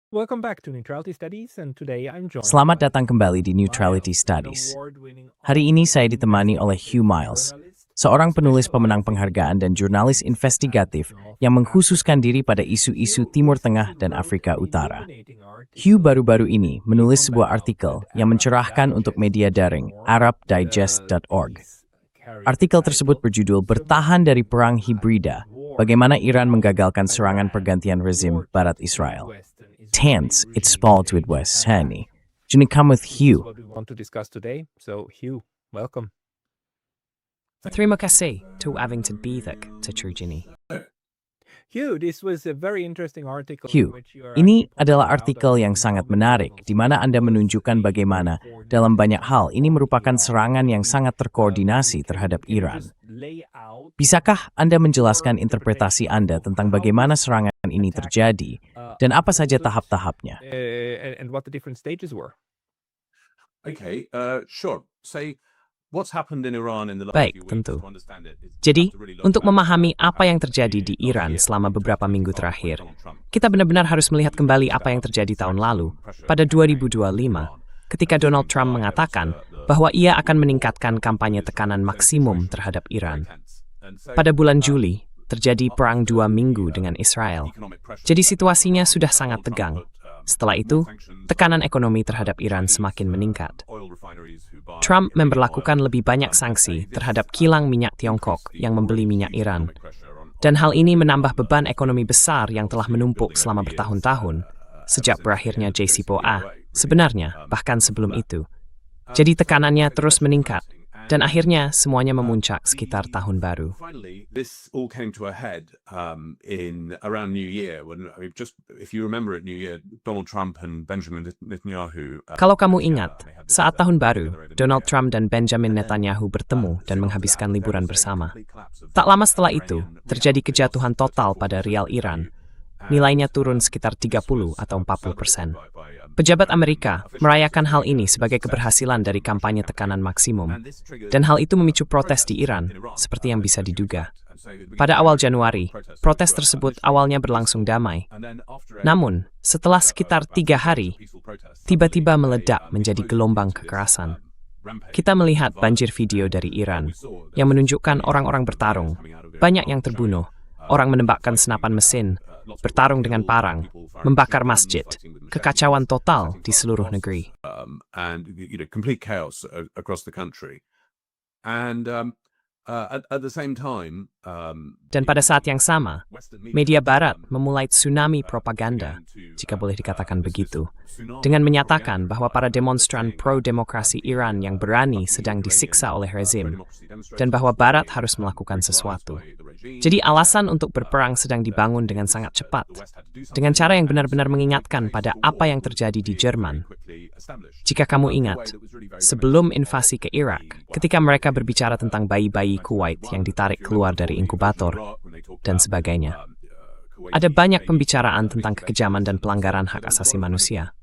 Welcome back to Neutrality Studies, and today I'm joined Selamat by datang kembali di Neutrality Studies. Hari ini saya ditemani oleh Hugh Miles, seorang penulis pemenang penghargaan dan jurnalis investigatif yang mengkhususkan diri pada isu-isu Timur Tengah dan Afrika Utara. Hugh baru-baru ini menulis sebuah artikel yang mencerahkan untuk media daring ArabDigest.org. Artikel tersebut berjudul Bertahan dari Perang Hibrida, Bagaimana Iran Menggagalkan Serangan Pergantian Rezim Barat Israel. Tense, it's spelled with West Hani. Juni come with Hugh. What we want to discuss today. So, Hugh, welcome. Terima kasih Tuhan terbidak terjuni. Hugh, this was a very interesting article. Hugh, ini adalah artikel yang sangat menarik, di mana Anda menunjukkan bagaimana, dalam banyak hal, ini merupakan serangan yang sangat terkoordinasi terhadap Iran. Bisakah Anda menjelaskan interpretasi Anda tentang bagaimana serangan ini terjadi, dan apa saja tahap-tahapnya? And what the different stages were. Okay, sure. Say, what's happened in Iran in the last Baik, few weeks, tentu. to understand it, is Jadi, to really look untuk back memahami at apa yang terjadi di Iran selama beberapa minggu terakhir, kita benar-benar harus melihat kembali apa yang terjadi tahun lalu, pada 2025, ketika Donald Trump mengatakan bahwa ia akan meningkatkan kampanye tekanan maksimum terhadap Iran. Pada bulan Juli, terjadi perang 2 minggu dengan Israel. Jadi situasinya sudah sangat tegang. Setelah itu, tekanan ekonomi terhadap Iran semakin meningkat. Trump memberlakukan lebih banyak sanksi terhadap kilang minyak Tiongkok yang membeli minyak Iran. Dan hal ini menambah beban ekonomi besar yang telah menumpuk selama bertahun-tahun, sejak berakhirnya JCPOA, sebenarnya bahkan sebelum itu. Jadi tekanannya terus meningkat, dan akhirnya semuanya memuncak sekitar tahun baru. Finally, this all came to a head in around New Year when if you remember at New Year, Donald Trump and Benjamin Netanyahu. Kalau kamu ingat, saat tahun baru, Donald Trump dan Benjamin Netanyahu bertemu dan menghabiskan liburan bersama. Tak lama setelah itu, terjadi kejatuhan total pada rial Iran. Nilainya turun sekitar 30 atau 40%. Pejabat Amerika merayakan hal ini sebagai keberhasilan dari kampanye tekanan maksimum, dan hal itu memicu protes di Iran, seperti yang bisa diduga. Pada awal Januari, protes tersebut awalnya berlangsung damai. Namun, setelah sekitar 3 hari, tiba-tiba meledak menjadi gelombang kekerasan. Kita melihat banjir video dari Iran, yang menunjukkan orang-orang bertarung, banyak yang terbunuh, orang menembakkan senapan mesin, bertarung dengan parang, membakar masjid, kekacauan total di seluruh negeri. And complete chaos across the country. And at the same time, Dan pada saat yang sama, media barat memulai tsunami propaganda, jika boleh dikatakan begitu, dengan menyatakan bahwa para demonstran pro-demokrasi Iran yang berani sedang disiksa oleh rezim, dan bahwa barat harus melakukan sesuatu. Jadi alasan untuk berperang sedang dibangun dengan sangat cepat, dengan cara yang benar-benar mengingatkan pada apa yang terjadi di Jerman. Jika kamu ingat, sebelum invasi ke Irak, ketika mereka berbicara tentang bayi-bayi Kuwait yang ditarik keluar dari inkubator, dan sebagainya. Ada banyak pembicaraan tentang kekejaman dan pelanggaran hak asasi manusia.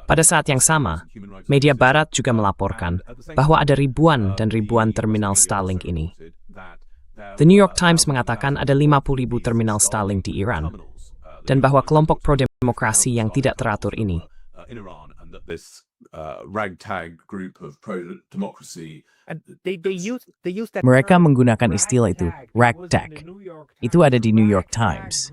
Pada saat yang sama, media barat juga melaporkan bahwa ada ribuan dan ribuan terminal Starlink ini. The New York Times mengatakan ada 50.000 terminal Starlink di Iran, dan bahwa kelompok pro-demokrasi yang tidak teratur ini Mereka menggunakan istilah itu, ragtag. Itu ada di New York Times.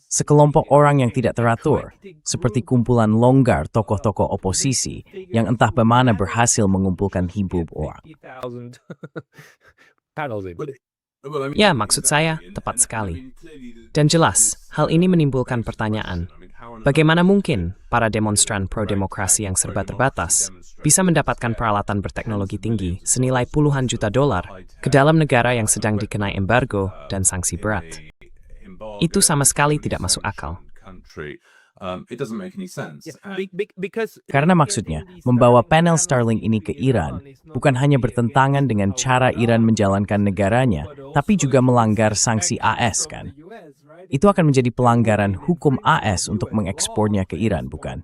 Sekelompok orang yang tidak teratur, seperti kumpulan longgar tokoh-tokoh oposisi yang entah bagaimana berhasil mengumpulkan ribuan orang. Ya, maksud saya, tepat sekali. Dan jelas, hal ini menimbulkan pertanyaan. Bagaimana mungkin para demonstran pro-demokrasi yang serba terbatas bisa mendapatkan peralatan berteknologi tinggi senilai puluhan juta dolar ke dalam negara yang sedang dikenai embargo dan sanksi berat? Itu sama sekali tidak masuk akal. Karena maksudnya, membawa panel Starlink ini ke Iran bukan hanya bertentangan dengan cara Iran menjalankan negaranya, tapi juga melanggar sanksi AS, kan? Itu akan menjadi pelanggaran hukum AS untuk mengekspornya ke Iran, bukan?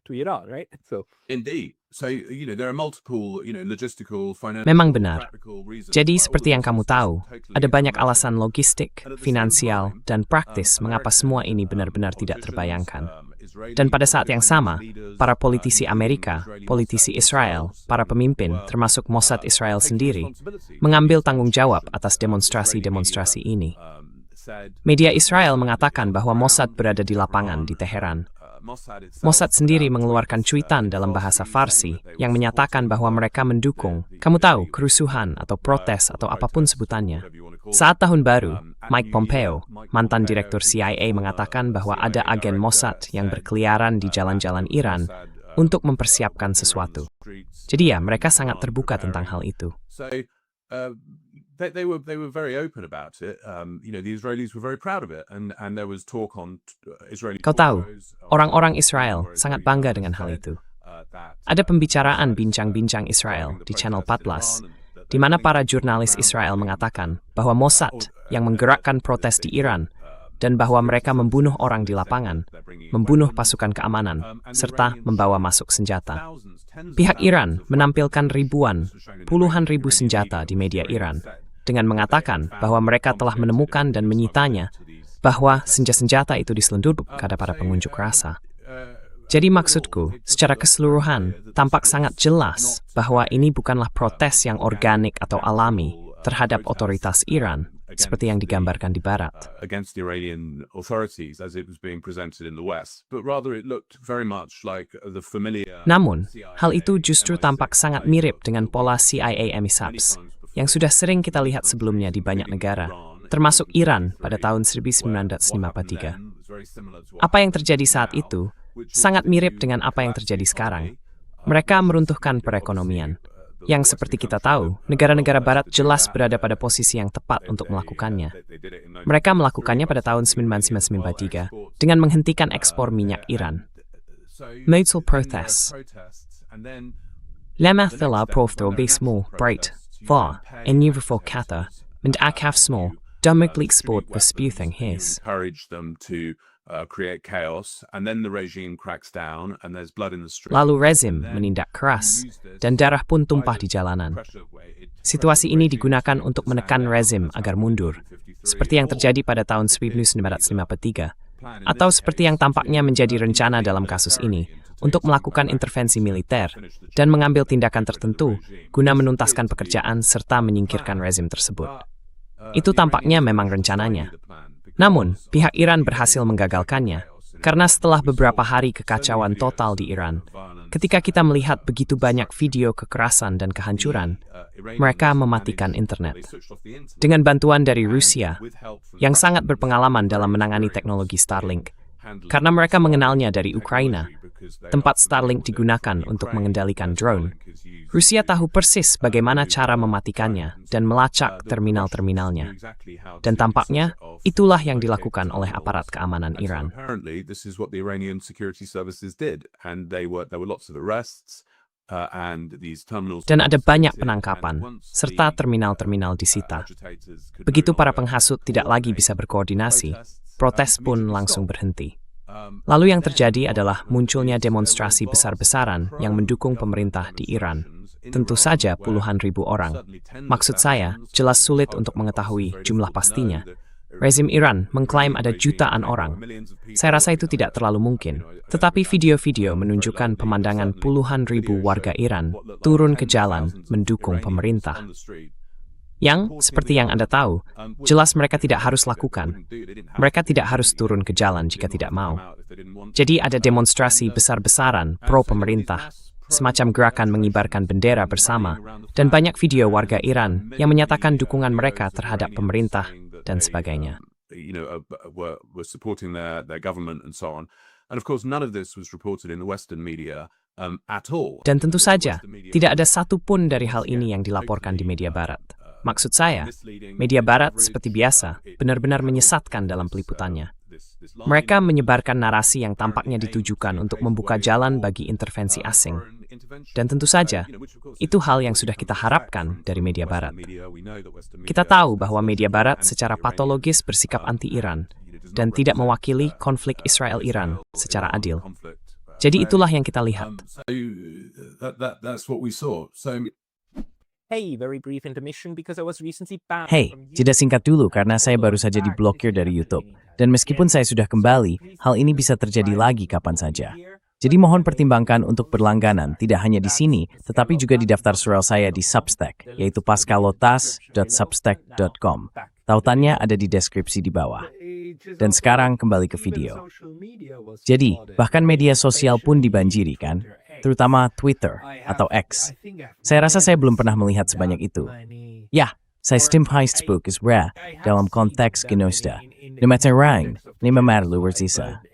to Iran, right? So Indeed. So, there are multiple, logistical, financial, Memang benar. practical reasons Jadi why seperti all yang of kamu this tahu, is totally ada banyak irrelevant. alasan logistik, finansial, dan praktis mengapa semua ini benar-benar tidak terbayangkan. Dan pada saat yang sama, para politisi Amerika, politisi Israel, para pemimpin, termasuk Mossad Israel sendiri, mengambil tanggung jawab atas demonstrasi-demonstrasi ini. Media Israel mengatakan bahwa Mossad berada di lapangan di Teheran. Mossad sendiri mengeluarkan cuitan dalam bahasa Farsi yang menyatakan bahwa mereka mendukung, kamu tahu, kerusuhan atau protes atau apapun sebutannya. Saat Tahun Baru, Mike Pompeo, mantan direktur CIA, mengatakan bahwa ada agen Mossad yang berkeliaran di jalan-jalan Iran untuk mempersiapkan sesuatu. Jadi ya, mereka sangat terbuka tentang hal itu. They were very open about it. The Israelis were very proud of it, and there was talk on Israeli. Kau tahu, orang-orang Israel sangat bangga dengan hal itu. Ada pembicaraan bincang-bincang Israel di Channel 14, di mana para jurnalis Israel mengatakan bahwa Mossad yang menggerakkan protes di Iran dan bahwa mereka membunuh orang di lapangan, membunuh pasukan keamanan, serta membawa masuk senjata. Pihak Iran menampilkan puluhan ribu senjata di media Iran, dengan mengatakan bahwa mereka telah menemukan dan menyitanya, bahwa senjata-senjata itu diselundup kepada para pengunjuk rasa. Jadi maksudku, secara keseluruhan, tampak sangat jelas bahwa ini bukanlah protes yang organik atau alami terhadap otoritas Iran, seperti yang digambarkan di Barat. Against the Iranian authorities as it was being presented in the West, but rather it looked very much like the familiar. Namun, hal itu justru tampak sangat mirip dengan pola CIA emissaps yang sudah sering kita lihat sebelumnya di banyak negara, termasuk Iran pada tahun 1953. Apa yang terjadi saat itu sangat mirip dengan apa yang terjadi sekarang. Mereka meruntuhkan perekonomian, yang seperti kita tahu, negara-negara Barat jelas berada pada posisi yang tepat untuk melakukannya. Mereka melakukannya pada tahun 1993 dengan menghentikan ekspor minyak Iran. Mutual protests. Lama telah profitable bright, var, en for kata, and akaf small, domically export for spewing his. Encourage them to create chaos, and then the regime cracks down, and there's blood in the street. Lalu rezim menindak keras, dan darah pun tumpah di jalanan. Situasi ini digunakan untuk menekan rezim agar mundur, seperti yang terjadi pada tahun 1953, atau seperti yang tampaknya menjadi rencana dalam kasus ini, untuk melakukan intervensi militer dan mengambil tindakan tertentu guna menuntaskan pekerjaan serta menyingkirkan rezim tersebut. Itu tampaknya memang rencananya. Namun, pihak Iran berhasil menggagalkannya, karena setelah beberapa hari kekacauan total di Iran, ketika kita melihat begitu banyak video kekerasan dan kehancuran, mereka mematikan internet. Dengan bantuan dari Rusia, yang sangat berpengalaman dalam menangani teknologi Starlink, karena mereka mengenalnya dari Ukraina, tempat Starlink digunakan untuk mengendalikan drone. Rusia tahu persis bagaimana cara mematikannya dan melacak terminal-terminalnya. Dan tampaknya, itulah yang dilakukan oleh aparat keamanan Iran. Dan ada banyak penangkapan, serta terminal-terminal disita. Begitu para penghasut tidak lagi bisa berkoordinasi, protes pun langsung berhenti. Lalu yang terjadi adalah munculnya demonstrasi besar-besaran yang mendukung pemerintah di Iran. Tentu saja puluhan ribu orang. Maksud saya, jelas sulit untuk mengetahui jumlah pastinya. Rezim Iran mengklaim ada jutaan orang. Saya rasa itu tidak terlalu mungkin. Tetapi video-video menunjukkan pemandangan puluhan ribu warga Iran turun ke jalan mendukung pemerintah. Yang, seperti yang Anda tahu, jelas mereka tidak harus lakukan. Mereka tidak harus turun ke jalan jika tidak mau. Jadi ada demonstrasi besar-besaran pro-pemerintah, semacam gerakan mengibarkan bendera bersama, dan banyak video warga Iran yang menyatakan dukungan mereka terhadap pemerintah dan sebagainya. Dan tentu saja, tidak ada satupun dari hal ini yang dilaporkan di media Barat. Maksud saya, media Barat seperti biasa benar-benar menyesatkan dalam peliputannya. Mereka menyebarkan narasi yang tampaknya ditujukan untuk membuka jalan bagi intervensi asing. Dan tentu saja, itu hal yang sudah kita harapkan dari media Barat. Kita tahu bahwa media Barat secara patologis bersikap anti-Iran dan tidak mewakili konflik Israel-Iran secara adil. Jadi itulah yang kita lihat. So that's what we saw. So Hey, very brief intermission because I was recently banned Hey, from jeda YouTube. singkat dulu karena saya baru saja diblokir dari YouTube. Dan meskipun saya sudah kembali, hal ini bisa terjadi lagi kapan saja. Jadi mohon pertimbangkan untuk berlangganan tidak hanya di sini, tetapi juga di daftar surel saya di Substack, yaitu pascalotas.substack.com. Tautannya ada di deskripsi di bawah. Dan sekarang kembali ke video. Jadi, bahkan media sosial pun dibanjiri kan? Terutama Twitter atau X. Saya rasa saya belum pernah melihat sebanyak itu. Ya, saya Stim Heistbook is rare dalam konteks Genosta. Nematerang, Nemamar Luwerzisa.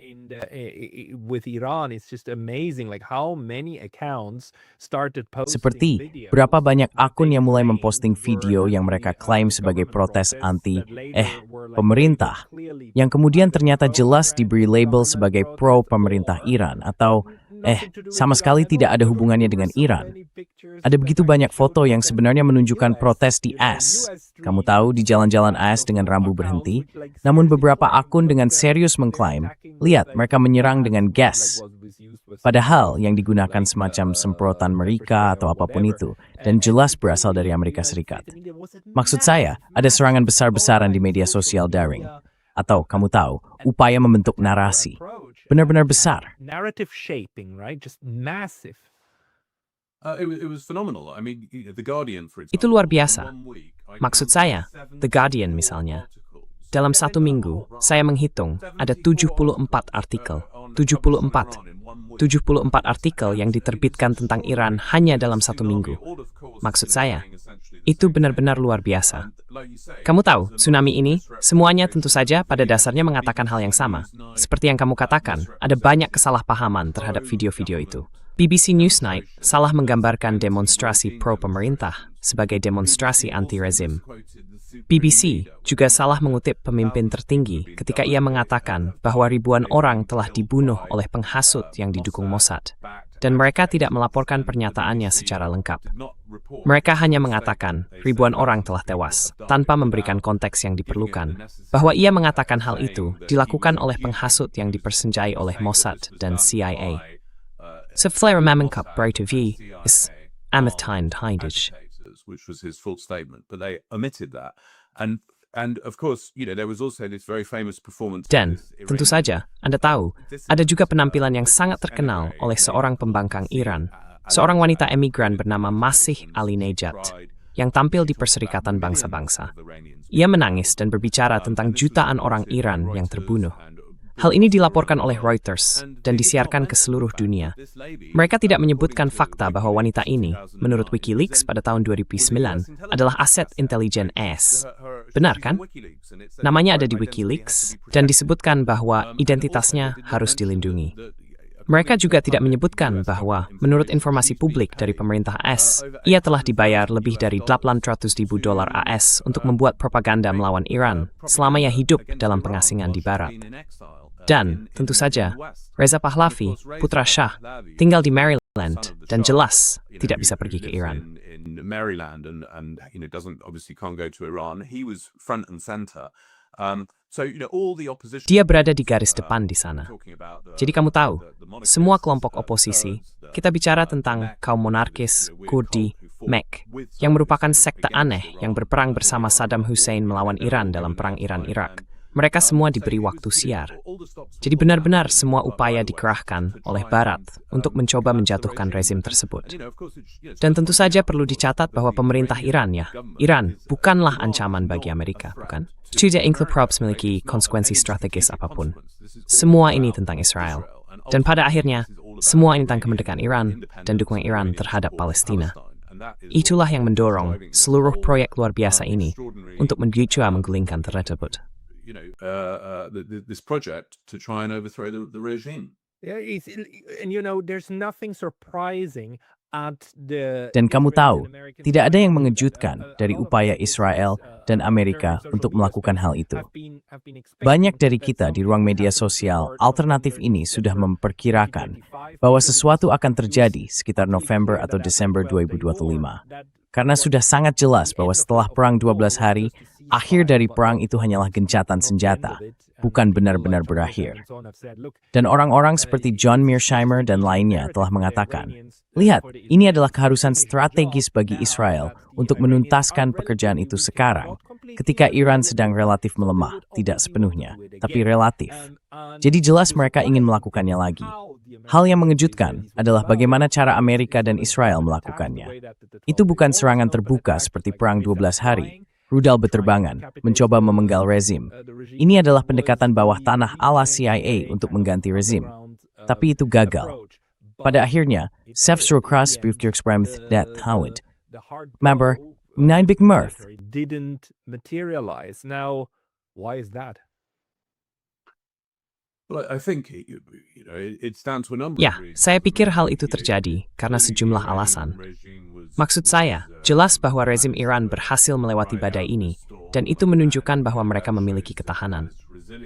With Iran, it's just amazing like how many accounts started posting Seperti videos. berapa banyak akun yang mulai memposting video yang mereka klaim sebagai protes anti pemerintah, yang kemudian ternyata jelas diberi label sebagai pro pemerintah Iran atau sama sekali tidak ada hubungannya dengan Iran. Ada begitu banyak foto yang sebenarnya menunjukkan protes di AS. Kamu tahu di jalan-jalan AS dengan rambu berhenti, namun beberapa akun dengan serius mengklaim, lihat mereka menyerang dengan gas. Padahal yang digunakan semacam semprotan mereka atau apapun itu, dan jelas berasal dari Amerika Serikat. Maksud saya, ada serangan besar-besaran di media sosial daring. Atau kamu tahu, upaya membentuk narasi. Benar-benar besar. Narrative shaping, right? Just massive. it was phenomenal. I mean, The Guardian, for example. Itu luar biasa. in 1 week, I Maksud counted saya, The Guardian 74 misalnya. articles. Dalam 1 minggu, saya menghitung ada 74 artikel. 74. 74 artikel yang diterbitkan tentang Iran hanya dalam 1 minggu. Maksud saya, itu benar-benar luar biasa. Kamu tahu, tsunami ini, semuanya tentu saja pada dasarnya mengatakan hal yang sama. Seperti yang kamu katakan, ada banyak kesalahpahaman terhadap video-video itu. BBC Newsnight salah menggambarkan demonstrasi pro-pemerintah sebagai demonstrasi anti-rezim. BBC juga salah mengutip pemimpin tertinggi ketika ia mengatakan bahwa ribuan orang telah dibunuh oleh penghasut yang didukung Mossad, dan mereka tidak melaporkan pernyataannya secara lengkap. Mereka hanya mengatakan ribuan orang telah tewas, tanpa memberikan konteks yang diperlukan. Bahwa ia mengatakan hal itu dilakukan oleh penghasut yang dipersenjai oleh Mossad dan CIA. Setelah mengungkap TV is Amethyne Hindage. Which was his full statement, but they omitted that. And of course, there was also this very famous performance. Dan, tentu saja, Anda tahu, ada juga penampilan yang sangat terkenal oleh seorang pembangkang Iran, seorang wanita emigran bernama Masih Alinejad, yang tampil di Perserikatan Bangsa-Bangsa. Ia menangis dan berbicara tentang jutaan orang Iran yang terbunuh. Hal ini dilaporkan oleh Reuters dan disiarkan ke seluruh dunia. Mereka tidak menyebutkan fakta bahwa wanita ini, menurut WikiLeaks pada tahun 2009, adalah aset intelijen AS. Benar kan? Namanya ada di WikiLeaks dan disebutkan bahwa identitasnya harus dilindungi. Mereka juga tidak menyebutkan bahwa, menurut informasi publik dari pemerintah AS, ia telah dibayar lebih dari $800.000 AS untuk membuat propaganda melawan Iran selama ia hidup dalam pengasingan di Barat. Dan, tentu saja, Reza Pahlavi, putra Shah, tinggal di Maryland dan jelas tidak bisa pergi ke Iran. In Maryland and can't go to Iran. He was front and center. So all the opposition. Dia berada di garis depan di sana. Jadi kamu tahu, semua kelompok oposisi, kita bicara tentang kaum monarkis, Kurdi, MEK, yang merupakan sekte aneh yang berperang bersama Saddam Hussein melawan Iran dalam perang Iran-Irak. Mereka semua diberi waktu siar. Jadi benar-benar semua upaya dikerahkan oleh Barat untuk mencoba menjatuhkan rezim tersebut. Dan tentu saja perlu dicatat bahwa pemerintah Iran bukanlah ancaman bagi Amerika, bukan? Tidak Props memiliki konsekuensi strategis apapun. Semua ini tentang Israel. Dan pada akhirnya, semua ini tentang kemerdekaan Iran dan dukungan Iran terhadap Palestina. Itulah yang mendorong seluruh proyek luar biasa ini untuk menggulingkan tersebut. This project to try and overthrow the regime. Yeah, and there's nothing surprising at the. Dan kamu tahu, tidak ada yang mengejutkan dari upaya Israel dan Amerika untuk melakukan hal itu. Banyak dari kita di ruang media sosial alternatif ini sudah memperkirakan bahwa sesuatu akan terjadi sekitar November atau Desember 2025. Karena sudah sangat jelas bahwa setelah perang 12 hari, akhir dari perang itu hanyalah gencatan senjata. bukan benar-benar berakhir. Dan orang-orang seperti John Mearsheimer dan lainnya telah mengatakan, lihat, ini adalah keharusan strategis bagi Israel untuk menuntaskan pekerjaan itu sekarang, ketika Iran sedang relatif melemah, tidak sepenuhnya, tapi relatif. Jadi jelas mereka ingin melakukannya lagi. Hal yang mengejutkan adalah bagaimana cara Amerika dan Israel melakukannya. Itu bukan serangan terbuka seperti Perang 12 Hari, rudal berterbangan, mencoba memenggal rezim. Ini adalah pendekatan bawah tanah ala CIA untuk mengganti rezim. Tapi itu gagal. Pada akhirnya, Selbstverkrass Bevkirkspremth Member, Nine Big Mirth. Didn't materialize. Now, why is that? Well, I think it's down to a number Ya, of reasons. saya pikir hal itu terjadi karena sejumlah alasan. Maksud saya, jelas bahwa rezim Iran berhasil melewati badai ini, dan itu menunjukkan bahwa mereka memiliki ketahanan.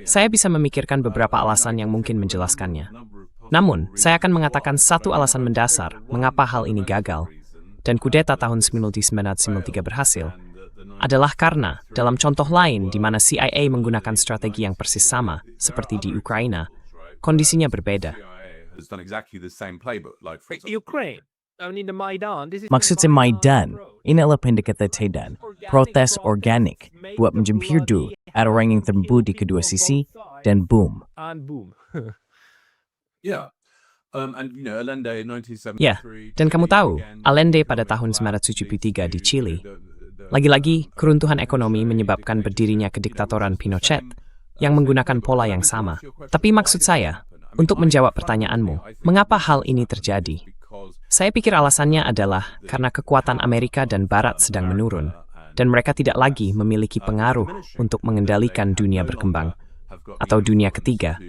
Saya bisa memikirkan beberapa alasan yang mungkin menjelaskannya. Namun, saya akan mengatakan satu alasan mendasar mengapa hal ini gagal, dan kudeta tahun 1993 berhasil, adalah karena dalam contoh lain di mana CIA menggunakan strategi yang persis sama, seperti di Ukraina, kondisinya berbeda. Ukraine. I mean, the Maidan. This is Maksud saya Maidan, ini adalah pendekatan, protes organik, buat menjempirdu ada orang yang terbunuh di kedua sisi, dan boom. And boom. Yeah. And Allende in 1973. Ya, dan kamu tahu, Allende pada tahun 1973 di Chili. Lagi-lagi, keruntuhan ekonomi menyebabkan berdirinya kediktatoran Pinochet yang menggunakan pola yang sama. Tapi maksud saya, untuk menjawab pertanyaanmu, mengapa hal ini terjadi? Saya pikir alasannya adalah karena kekuatan Amerika dan Barat sedang menurun, dan mereka tidak lagi memiliki pengaruh untuk mengendalikan dunia berkembang, atau dunia ketiga.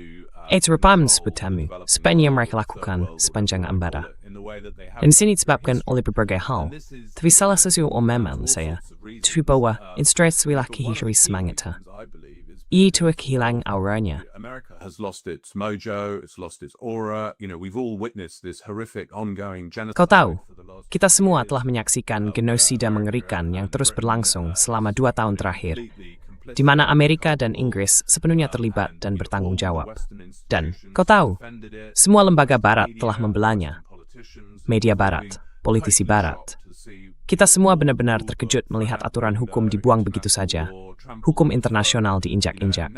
Itu rupanya sebutamu, sepanjang yang mereka lakukan sepanjang ambara. Dan di sini disebabkan oleh berbagai hal, tapi salah satu omeman saya, itu bahwa instrumasi kehilangan semangatnya. Itu kehilangan auranya. America has lost its mojo, it's lost its aura. We've all witnessed this horrific ongoing genocide. Kau tahu, for the last kita semua telah menyaksikan genosida mengerikan yang terus berlangsung selama 2 tahun terakhir, di mana Amerika dan Inggris sepenuhnya terlibat dan bertanggung jawab. Dan, kau tahu, semua lembaga Barat telah membelanya. Media Barat, politisi Barat. Kita semua benar-benar terkejut melihat aturan hukum dibuang begitu saja. Hukum internasional diinjak-injak.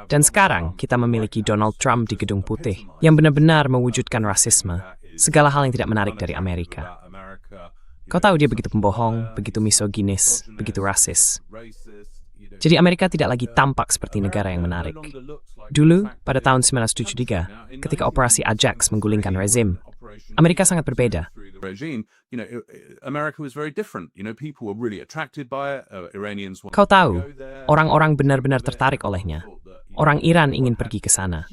Dan sekarang kita memiliki Donald Trump di Gedung Putih yang benar-benar mewujudkan rasisme, segala hal yang tidak menarik dari Amerika. Kau tahu dia begitu pembohong, begitu misoginis, begitu rasis. Jadi Amerika tidak lagi tampak seperti negara yang menarik. Dulu, pada tahun 1973, ketika operasi Ajax menggulingkan rezim, Amerika sangat berbeda. Kau tahu, orang-orang benar-benar tertarik olehnya. Orang Iran ingin pergi ke sana.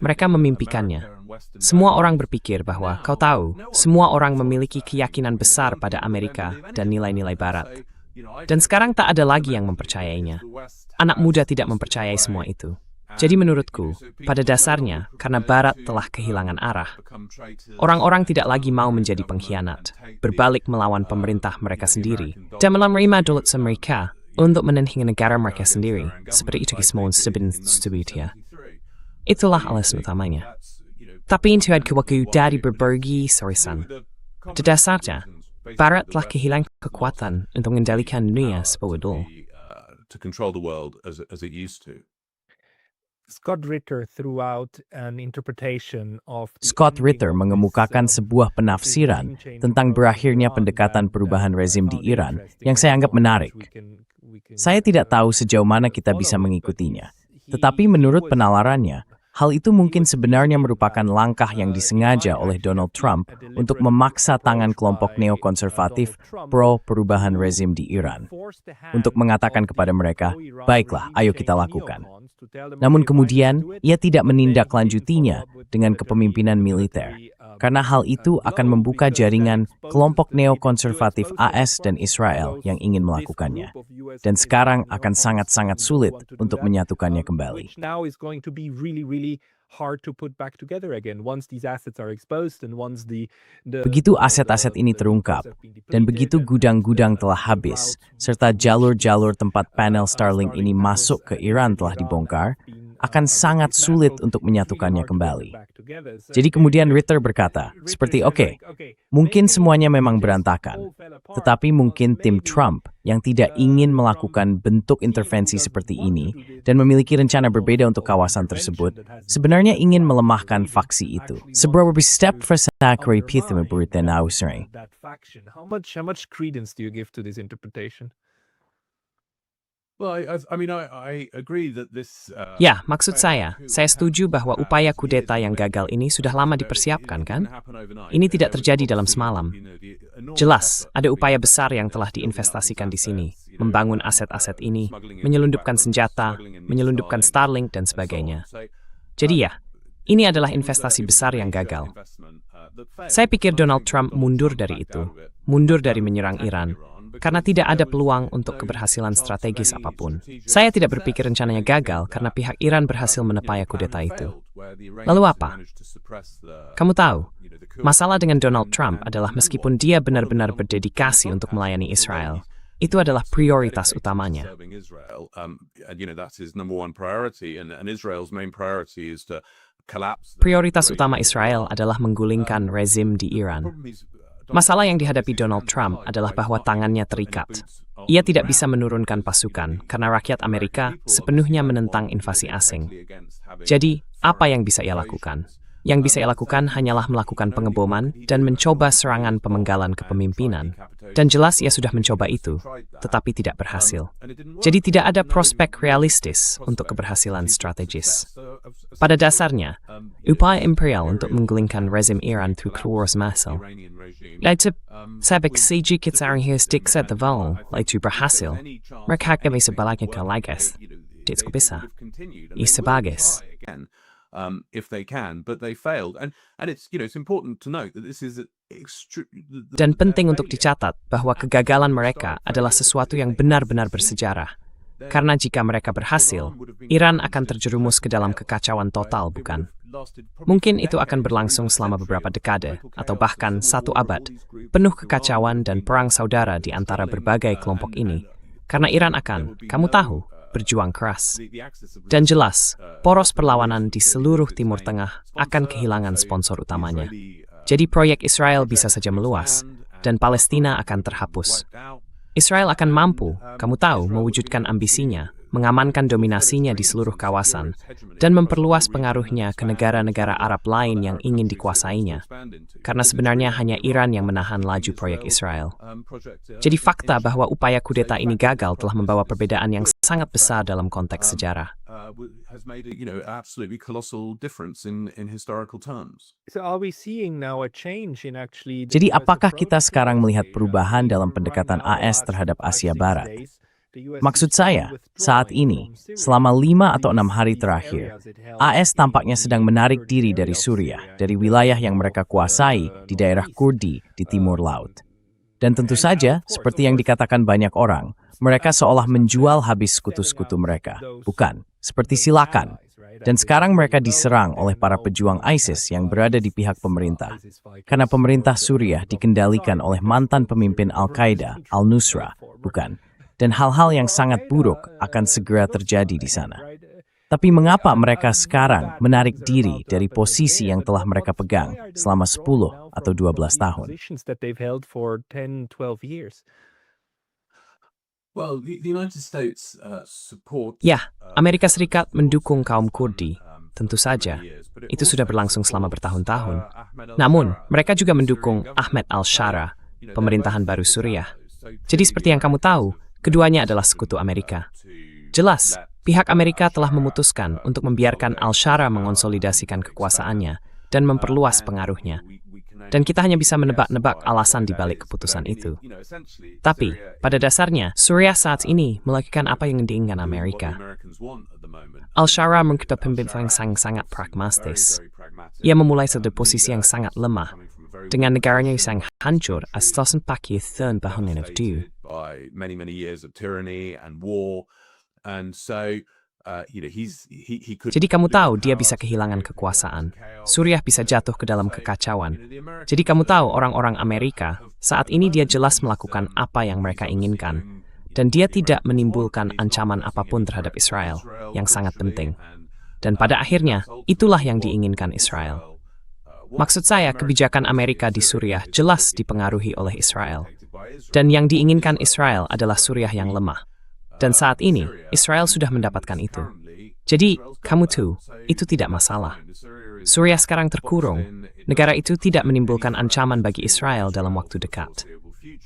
Mereka memimpikannya. Semua orang berpikir bahwa, kau tahu, semua orang memiliki keyakinan besar pada Amerika dan nilai-nilai Barat. Dan sekarang tak ada lagi yang mempercayainya. Anak muda tidak mempercayai semua itu. Jadi menurutku, pada dasarnya, karena Barat telah kehilangan arah, orang-orang tidak lagi mau menjadi pengkhianat, berbalik melawan pemerintah mereka sendiri, dan menerima dolar Amerika untuk menenhing negara mereka sendiri, seperti itu semua stabilitas. Itulah alasan utamanya. Tapi itu adalah dari berbagai sorisan. Pada dasarnya, Barat telah kehilangan kekuatan untuk mengendalikan dunia sebagai dulu. To control the world as it used to. Scott Ritter throughout an interpretation of Scott Ritter mengemukakan sebuah penafsiran tentang berakhirnya pendekatan perubahan rezim di Iran yang saya anggap menarik. Saya tidak tahu sejauh mana kita bisa mengikutinya, tetapi menurut penalarannya, hal itu mungkin sebenarnya merupakan langkah yang disengaja oleh Donald Trump untuk memaksa tangan kelompok neokonservatif pro-perubahan rezim di Iran, untuk mengatakan kepada mereka, baiklah, ayo kita lakukan. Namun kemudian, ia tidak menindaklanjutinya dengan kepemimpinan militer, karena hal itu akan membuka jaringan kelompok neokonservatif AS dan Israel yang ingin melakukannya. Dan sekarang akan sangat-sangat sulit untuk menyatukannya kembali. Begitu aset-aset ini terungkap, dan begitu gudang-gudang telah habis, serta jalur-jalur tempat panel Starlink ini masuk ke Iran telah dibongkar, akan sangat sulit untuk menyatukannya kembali. Jadi kemudian Ritter berkata, seperti oke, mungkin semuanya memang berantakan, tetapi mungkin tim Trump yang tidak ingin melakukan bentuk intervensi seperti ini dan memiliki rencana berbeda untuk kawasan tersebut, sebenarnya ingin melemahkan faksi itu. Seberapa step Zachary Pitham berita nausring. How much credence do you give to this interpretation? Well, I agree that this. Ya, maksud saya setuju bahwa upaya kudeta yang gagal ini sudah lama dipersiapkan, kan? Ini tidak terjadi dalam semalam. Jelas, ada upaya besar yang telah diinvestasikan di sini, membangun aset-aset ini, menyelundupkan senjata, menyelundupkan Starlink, dan sebagainya. Jadi ya, ini adalah investasi besar yang gagal. Saya pikir Donald Trump mundur dari itu, mundur dari menyerang Iran, karena tidak ada peluang untuk keberhasilan strategis apapun. Saya tidak berpikir rencananya gagal karena pihak Iran berhasil menepaya kudeta itu. Lalu apa? Kamu tahu, masalah dengan Donald Trump adalah meskipun dia benar-benar berdedikasi untuk melayani Israel, itu adalah prioritas utamanya. Prioritas utama Israel adalah menggulingkan rezim di Iran. Masalah yang dihadapi Donald Trump adalah bahwa tangannya terikat. Ia tidak bisa menurunkan pasukan karena rakyat Amerika sepenuhnya menentang invasi asing. Jadi, apa yang bisa ia lakukan? Yang bisa ia lakukan hanyalah melakukan pengeboman dan mencoba serangan pemenggalan kepemimpinan. Dan jelas ia sudah mencoba itu, tetapi tidak berhasil. Jadi tidak ada prospek realistis untuk keberhasilan strategis. Pada dasarnya, upaya imperial untuk menggulingkan rezim Iran through Kruwars Masal. Lalu, sabik sedikit saranghistik set the val, lalu berhasil. Mereka kami sebaliknya ke lagas. Tidak bisa. Isebagis. If they can, but they failed. And it's important to note that this is Dan penting untuk dicatat bahwa kegagalan mereka adalah sesuatu yang benar-benar bersejarah. Karena jika mereka berhasil, Iran akan terjerumus ke dalam kekacauan total, bukan? Mungkin itu akan berlangsung selama beberapa dekade, atau bahkan 1 abad, penuh kekacauan dan perang saudara di antara berbagai kelompok ini. Karena Iran akan, kamu tahu, berjuang keras. Dan jelas, poros perlawanan di seluruh Timur Tengah akan kehilangan sponsor utamanya. Jadi proyek Israel bisa saja meluas, dan Palestina akan terhapus. Israel akan mampu, kamu tahu, mewujudkan ambisinya, mengamankan dominasinya di seluruh kawasan, dan memperluas pengaruhnya ke negara-negara Arab lain yang ingin dikuasainya. Karena sebenarnya hanya Iran yang menahan laju proyek Israel. Jadi fakta bahwa upaya kudeta ini gagal telah membawa perbedaan yang sangat besar dalam konteks sejarah. Jadi apakah kita sekarang melihat perubahan dalam pendekatan AS terhadap Asia Barat? Maksud saya, saat ini, selama 5 atau 6 hari terakhir, AS tampaknya sedang menarik diri dari Suriah, dari wilayah yang mereka kuasai di daerah Kurdi di timur laut. Dan tentu saja, seperti yang dikatakan banyak orang, mereka seolah menjual habis sekutu-sekutu mereka. Bukan, seperti silakan. Dan sekarang mereka diserang oleh para pejuang ISIS yang berada di pihak pemerintah. Karena pemerintah Suriah dikendalikan oleh mantan pemimpin Al-Qaeda, Al-Nusra, bukan. Dan hal-hal yang sangat buruk akan segera terjadi di sana. Tapi mengapa mereka sekarang menarik diri dari posisi yang telah mereka pegang selama 10 atau 12 tahun? Ya, Amerika Serikat mendukung kaum Kurdi. Tentu saja, itu sudah berlangsung selama bertahun-tahun. Namun, mereka juga mendukung Ahmed al-Shara, pemerintahan baru Suriah. Jadi seperti yang kamu tahu, keduanya adalah sekutu Amerika. Jelas, pihak Amerika telah memutuskan untuk membiarkan al-Shara mengonsolidasikan kekuasaannya dan memperluas pengaruhnya. Dan kita hanya bisa menebak-nebak alasan di balik keputusan itu. Tapi, pada dasarnya, Suriah saat ini melakukan apa yang diinginkan Amerika. Al-Shara mengikuti pemimpin yang sangat pragmatis. Ia memulai dari posisi yang sangat lemah, dengan negaranya yang sangat hancur, astasan Pakistan bahunan of do. By many years of tyranny and war, and so he could. Jadi kamu tahu dia bisa kehilangan kekuasaan. Suriah bisa jatuh ke dalam kekacauan. Jadi kamu tahu orang-orang Amerika saat ini dia jelas melakukan apa yang mereka inginkan, dan dia tidak menimbulkan ancaman apapun terhadap Israel yang sangat penting. Dan pada akhirnya, itulah yang diinginkan Israel. Maksud saya, kebijakan Amerika di Suriah jelas dipengaruhi oleh Israel. Dan yang diinginkan Israel adalah Suriah yang lemah. Dan saat ini, Israel sudah mendapatkan itu. Jadi, kamu tahu, itu tidak masalah. Suriah sekarang terkurung. Negara itu tidak menimbulkan ancaman bagi Israel dalam waktu dekat.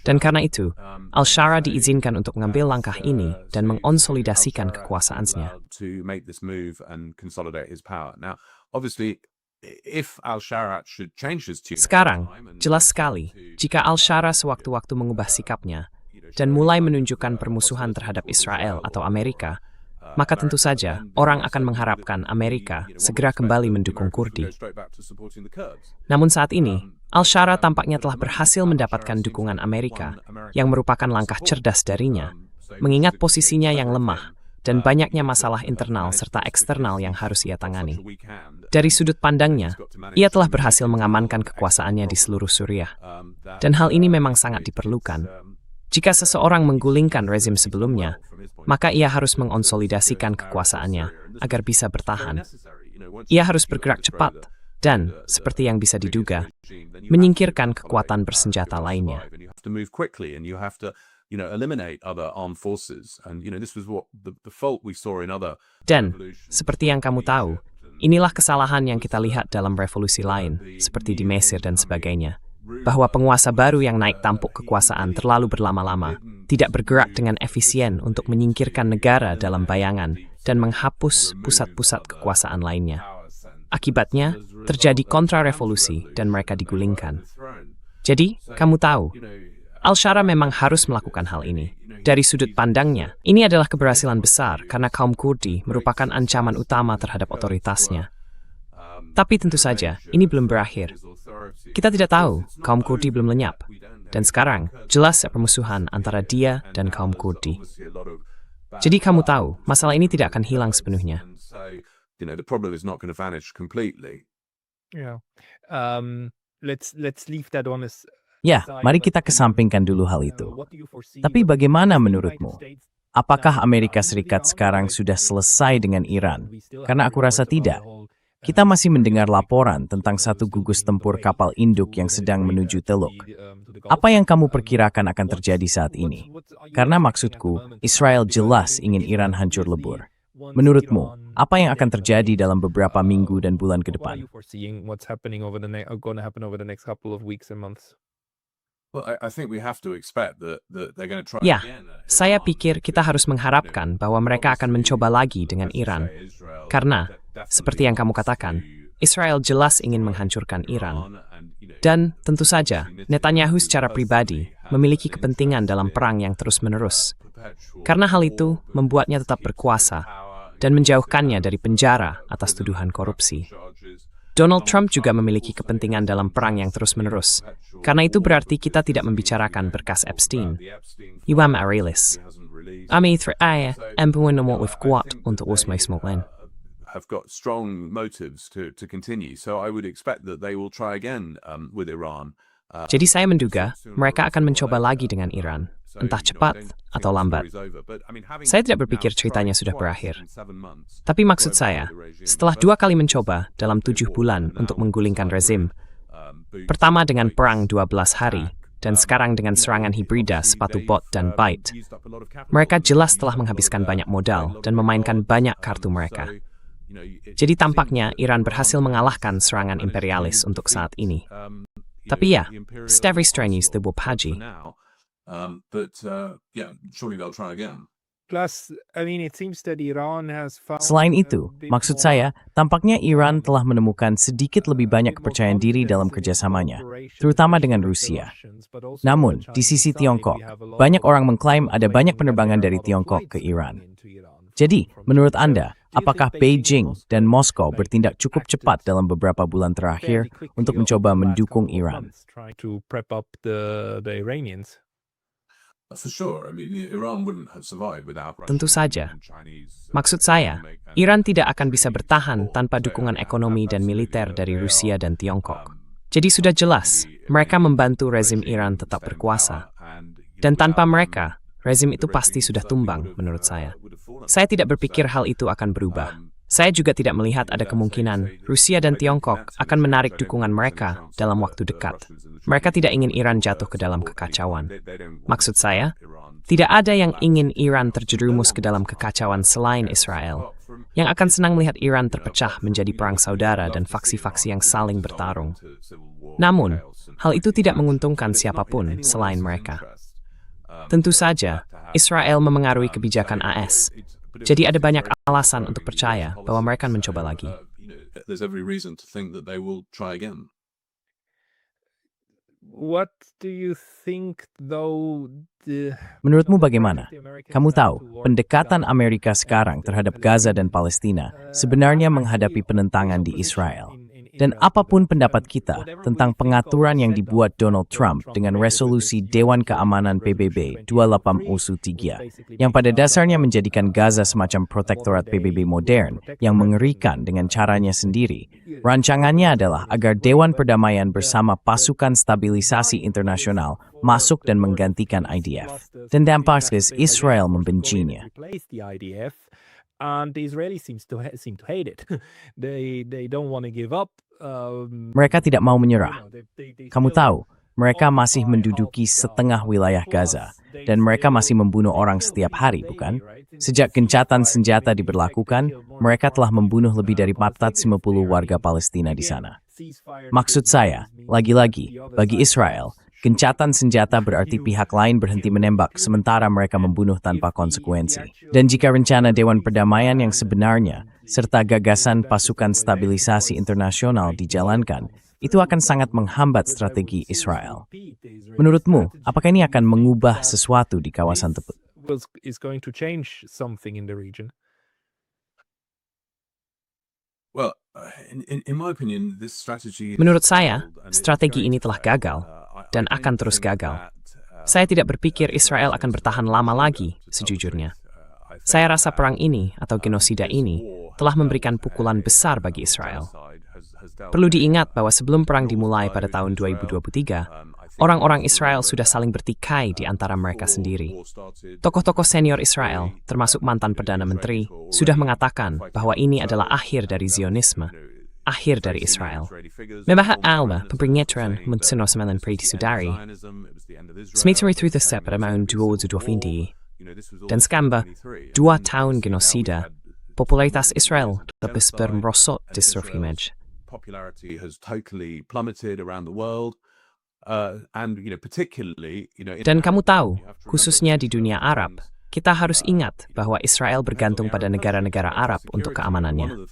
Dan karena itu, Al-Shara diizinkan untuk mengambil langkah ini dan mengonsolidasikan kekuasaannya. Sekarang, jelas sekali, jika Al-Shara sewaktu-waktu mengubah sikapnya dan mulai menunjukkan permusuhan terhadap Israel atau Amerika, maka tentu saja orang akan mengharapkan Amerika segera kembali mendukung Kurdi. Namun saat ini, Al-Shara tampaknya telah berhasil mendapatkan dukungan Amerika, yang merupakan langkah cerdas darinya, mengingat posisinya yang lemah dan banyaknya masalah internal serta eksternal yang harus ia tangani. Dari sudut pandangnya, ia telah berhasil mengamankan kekuasaannya di seluruh Suriah. Dan hal ini memang sangat diperlukan. Jika seseorang menggulingkan rezim sebelumnya, maka ia harus mengonsolidasikan kekuasaannya agar bisa bertahan. Ia harus bergerak cepat dan, seperti yang bisa diduga, menyingkirkan kekuatan bersenjata lainnya. Dan, seperti yang kamu tahu, inilah kesalahan yang kita lihat dalam revolusi lain, seperti di Mesir dan sebagainya. Bahwa penguasa baru yang naik tampuk kekuasaan terlalu berlama-lama, tidak bergerak dengan efisien untuk menyingkirkan negara dalam bayangan dan menghapus pusat-pusat kekuasaan lainnya. Akibatnya, terjadi kontra-revolusi dan mereka digulingkan. Jadi, kamu tahu, Al-Shara memang harus melakukan hal ini. Dari sudut pandangnya, ini adalah keberhasilan besar karena kaum Kurdi merupakan ancaman utama terhadap otoritasnya. Tapi tentu saja, ini belum berakhir. Kita tidak tahu, kaum Kurdi belum lenyap. Dan sekarang, jelas permusuhan antara dia dan kaum Kurdi. Jadi kamu tahu, masalah ini tidak akan hilang sepenuhnya. Ya, mari kita kesampingkan dulu hal itu. Tapi bagaimana menurutmu? Apakah Amerika Serikat sekarang sudah selesai dengan Iran? Karena aku rasa tidak. Kita masih mendengar laporan tentang satu gugus tempur kapal induk yang sedang menuju Teluk. Apa yang kamu perkirakan akan terjadi saat ini? Karena maksudku, Israel jelas ingin Iran hancur lebur. Menurutmu, apa yang akan terjadi dalam beberapa minggu dan bulan ke depan? Ya, saya pikir kita harus mengharapkan bahwa mereka akan mencoba lagi dengan Iran. Karena, seperti yang kamu katakan, Israel jelas ingin menghancurkan Iran. Dan, tentu saja, Netanyahu secara pribadi memiliki kepentingan dalam perang yang terus-menerus. Karena hal itu membuatnya tetap berkuasa dan menjauhkannya dari penjara atas tuduhan korupsi. Donald Trump juga memiliki kepentingan dalam perang yang terus-menerus. Karena itu berarti kita tidak membicarakan berkas Epstein. Iwam Arelis. Kami teraya empuan nomor kuat untuk usmai-smolen. Have got strong motives to continue. So I would expect that they will try again with Iran. Jadi saya menduga mereka akan mencoba lagi dengan Iran, entah cepat atau lambat. Saya tidak berpikir ceritanya sudah berakhir. Tapi maksud saya, setelah 2 kali mencoba dalam 7 bulan untuk menggulingkan rezim, pertama dengan perang 12 hari, dan sekarang dengan serangan hibrida sepatu bot dan byte, mereka jelas telah menghabiskan banyak modal dan memainkan banyak kartu mereka. Jadi tampaknya Iran berhasil mengalahkan serangan imperialis untuk saat ini. Tapi ya, very strenuous the Wapaji. Selain itu, maksud saya, tampaknya Iran telah menemukan sedikit lebih banyak kepercayaan diri dalam kerjasamanya, terutama dengan Rusia. Namun, di sisi Tiongkok, banyak orang mengklaim ada banyak penerbangan dari Tiongkok ke Iran. Jadi, menurut Anda, apakah Beijing dan Moskow bertindak cukup cepat dalam beberapa bulan terakhir untuk mencoba mendukung Iran? Tentu saja. Maksud saya, Iran tidak akan bisa bertahan tanpa dukungan ekonomi dan militer dari Rusia dan Tiongkok. Jadi sudah jelas, mereka membantu rezim Iran tetap berkuasa. Dan tanpa mereka, rezim itu pasti sudah tumbang, menurut saya. Saya tidak berpikir hal itu akan berubah. Saya juga tidak melihat ada kemungkinan Rusia dan Tiongkok akan menarik dukungan mereka dalam waktu dekat. Mereka tidak ingin Iran jatuh ke dalam kekacauan. Maksud saya, tidak ada yang ingin Iran terjerumus ke dalam kekacauan selain Israel, yang akan senang melihat Iran terpecah menjadi perang saudara dan faksi-faksi yang saling bertarung. Namun, hal itu tidak menguntungkan siapapun selain mereka. Tentu saja, Israel memengaruhi kebijakan AS. Jadi ada banyak alasan untuk percaya bahwa mereka akan mencoba lagi. There's every reason to think that they will try again. What do you think though Menurutmu bagaimana? Kamu tahu, pendekatan Amerika sekarang terhadap Gaza dan Palestina sebenarnya menghadapi penentangan di Israel. Dan apapun pendapat kita tentang pengaturan yang dibuat Donald Trump dengan resolusi Dewan Keamanan PBB 2803, yang pada dasarnya menjadikan Gaza semacam protektorat PBB modern yang mengerikan dengan caranya sendiri. Rancangannya adalah agar Dewan Perdamaian bersama pasukan stabilisasi internasional masuk dan menggantikan IDF. Dan dampaknya Israel membencinya. And the Israelis seem to hate it. They don't want to give up. Mereka tidak mau menyerah. Kamu tahu, mereka masih menduduki setengah wilayah Gaza, dan mereka masih membunuh orang setiap hari, bukan? Sejak gencatan senjata diberlakukan, mereka telah membunuh lebih dari 450 warga Palestina di sana. Maksud saya, lagi-lagi, bagi Israel, gencatan senjata berarti pihak lain berhenti menembak sementara mereka membunuh tanpa konsekuensi. Dan jika rencana Dewan Perdamaian yang sebenarnya serta gagasan pasukan stabilisasi internasional dijalankan, itu akan sangat menghambat strategi Israel. Menurutmu, apakah ini akan mengubah sesuatu di kawasan tersebut? Is going to change something in the region. Well, in my opinion, this strategy. Menurut saya, strategi ini telah gagal dan akan terus gagal. Saya tidak berpikir Israel akan bertahan lama lagi, sejujurnya. Saya rasa perang ini atau genosida ini telah memberikan pukulan besar bagi Israel. Perlu diingat bahwa sebelum perang dimulai pada tahun 2023, orang-orang Israel sudah saling bertikai di antara mereka sendiri. Tokoh-tokoh senior Israel, termasuk mantan Perdana Menteri, sudah mengatakan bahwa ini adalah akhir dari Zionisme, akhir dari Israel. Memahak alba pemberingatran mensinosmelan Sudari, semitari through the pada tahun 2020, dan skamba 2 tahun genosida, popularitas Israel lebih bermerosot di seluruh image. Popularity has totally plummeted around the world, and particularly, Dan kamu tahu, khususnya di dunia Arab, kita harus ingat bahwa Israel bergantung pada negara-negara Arab untuk keamanannya.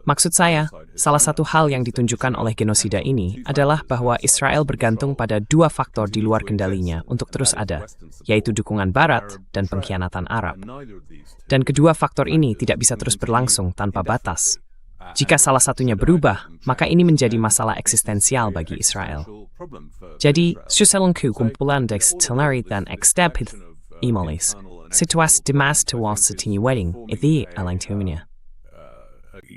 Maksud saya, salah satu hal yang ditunjukkan oleh genosida ini adalah bahwa Israel bergantung pada 2 faktor di luar kendalinya untuk terus ada, yaitu dukungan Barat dan pengkhianatan Arab. Dan kedua faktor ini tidak bisa terus berlangsung tanpa batas. Jika salah satunya berubah, maka ini menjadi masalah eksistensial bagi Israel. Jadi, seselengku kumpulan dextilnari dan ekstep imolis, situasi demas tewas setini wedding, itu alang tiumnya.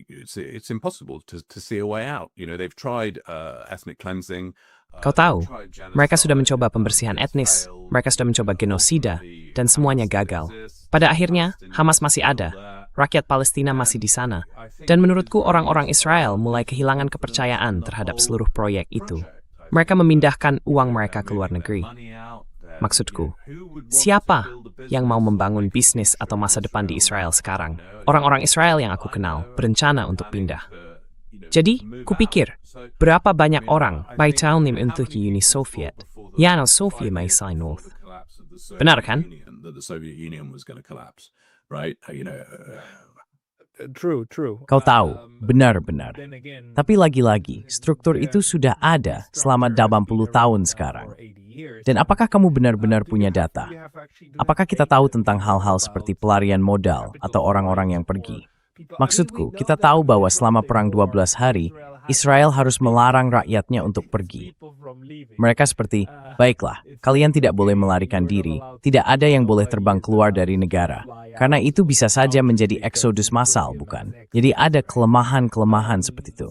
It's impossible to see a way out. They've tried ethnic cleansing. Kau tahu, mereka sudah mencoba pembersihan etnis, mereka sudah mencoba genosida, dan semuanya gagal. Pada akhirnya, Hamas masih ada, rakyat Palestina masih di sana, dan menurutku orang-orang Israel mulai kehilangan kepercayaan terhadap seluruh proyek itu. Mereka memindahkan uang mereka ke luar negeri. Maksudku, siapa yang mau membangun bisnis atau masa depan di Israel sekarang? Orang-orang Israel yang aku kenal berencana untuk pindah. Jadi, kupikir, berapa banyak orang Baitalnim untuk Uni Soviet, Yana Sofia may sign North. Benar kan? True. Kau tahu, benar-benar. Tapi lagi-lagi, struktur itu sudah ada selama 80 tahun sekarang. Dan apakah kamu benar-benar punya data? Apakah kita tahu tentang hal-hal seperti pelarian modal atau orang-orang yang pergi? Maksudku, kita tahu bahwa selama Perang 12 hari, Israel harus melarang rakyatnya untuk pergi. Mereka seperti, baiklah, kalian tidak boleh melarikan diri, tidak ada yang boleh terbang keluar dari negara. Karena itu bisa saja menjadi eksodus massal, bukan? Jadi ada kelemahan-kelemahan seperti itu.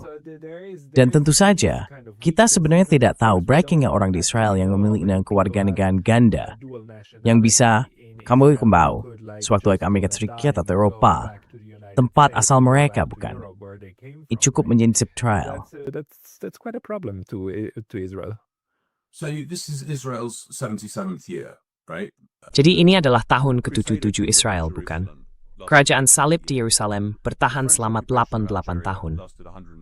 Dan tentu saja, kita sebenarnya tidak tahu breakingnya orang di Israel yang memiliki kewarganegaraan ganda, yang bisa, kamu kembali, sewaktu ke Amerika Serikat atau Eropa, tempat asal mereka, bukan? Itu cukup menjadi trial. That's quite a problem to Israel. So this is Israel's 77th year, right? Jadi ini adalah tahun ke-77 Israel, bukan? Kerajaan salib di Yerusalem bertahan selama 88 tahun.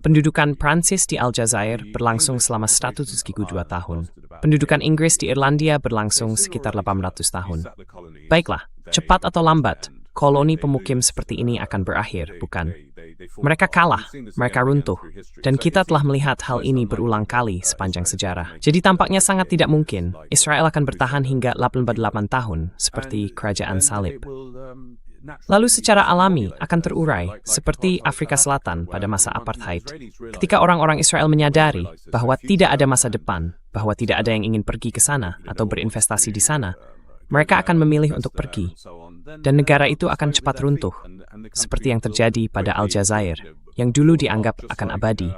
Pendudukan Prancis di Aljazair berlangsung selama 172 tahun. Pendudukan Inggris di Irlandia berlangsung sekitar 800 tahun. Baiklah, cepat atau lambat, koloni pemukim seperti ini akan berakhir, bukan? Mereka kalah, mereka runtuh, dan kita telah melihat hal ini berulang kali sepanjang sejarah. Jadi tampaknya sangat tidak mungkin Israel akan bertahan hingga 88 tahun seperti kerajaan salib. Lalu secara alami akan terurai seperti Afrika Selatan pada masa apartheid. Ketika orang-orang Israel menyadari bahwa tidak ada masa depan, bahwa tidak ada yang ingin pergi ke sana atau berinvestasi di sana, mereka akan memilih untuk pergi. Dan negara itu akan cepat runtuh, seperti yang terjadi pada Aljazair, yang dulu dianggap akan abadi.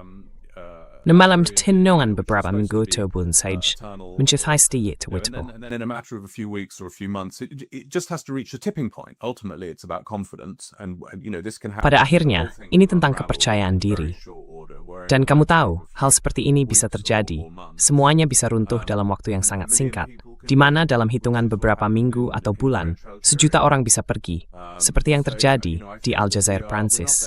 Namalam tinongan beberapa minggu terbun saja, mencapai sedikit waktu. And then in a matter of a few weeks or a few months, it just has to reach a tipping point. Ultimately, it's about confidence, and this can happen. Pada akhirnya, ini tentang kepercayaan diri. Dan kamu tahu, hal seperti ini bisa terjadi. Semuanya bisa runtuh dalam waktu yang sangat singkat, di mana dalam hitungan beberapa minggu atau bulan, 1 juta orang bisa pergi, seperti yang terjadi di Aljazair, Prancis.